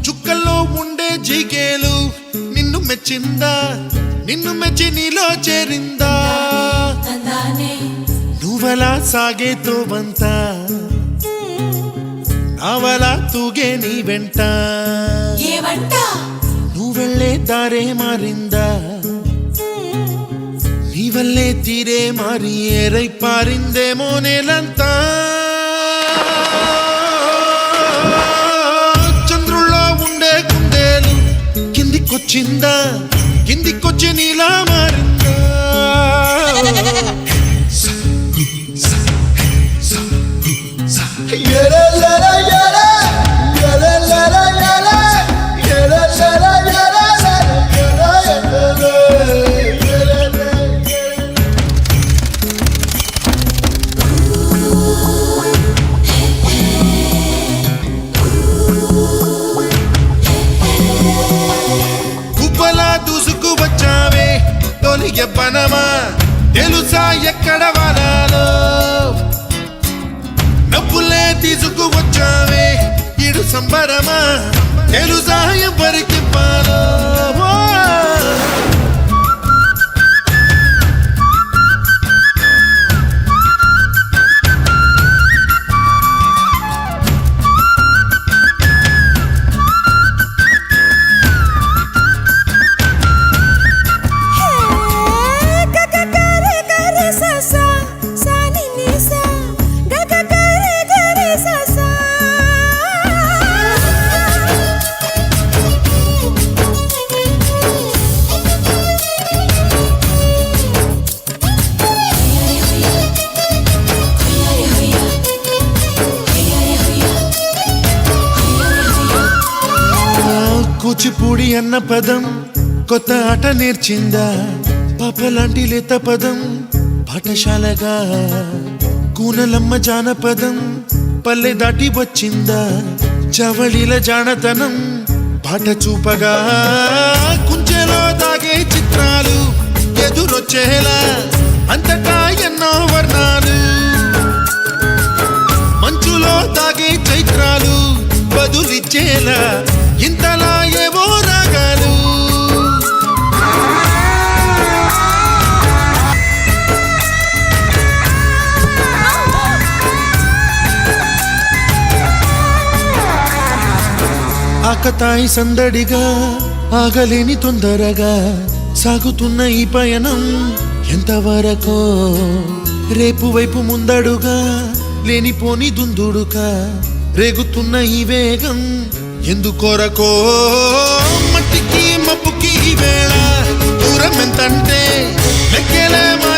చుక్కల్లో ఉండే జిగేలు నిన్ను మెచ్చిందా నిన్ను మెచ్చి నీలో చేరిందా నువ్వలా సాగే తోవంత నావలా తూగే నీ వెంట నువ్వెళ్ళే దారే మారిందా నీ వల్లే తీరే మారి ఏరై పారిందేమో నేలంతా చంద్రుల్లో ఉండే కుందేలు కిందికొచ్చిందా కిందికొచ్చి నీలా మారిందా దూసుకు వచ్చావే తొలి ఎవ్వనమా తెలుసా ఎక్కడ వాలాలో నవ్వులే తీసుకు వచ్చావే ఇడు సంబరమా తెలుసా ఎవరికి పాలో కూచిపూడి అన్న పదం కొత్త ఆట నేర్చిందా పాపలాంటి లేత పదం పాఠశాలగా కూనలమ్మ జానపదం పల్లె దాటి వచ్చిందా చవళిల జానతనం పాట చూపగా కుంచెలో దాగే చిత్రాలు ఎదురొచ్చేలా అంతటా ఎన్నో వర్ణాలు మంచులో దాగే చైత్రాలు బదులిచ్చేలా ఇంతలా ఏవో రాగాలు ఆకతాయి సందడిగా ఆగలేని తొందరగా సాగుతున్న ఈ పయనం ఎంతవరకో రేపు వైపు ముందడుగా లేనిపోని దుందుడుగా రేగుతున్న ఈ వేగం ఎందుకొరకో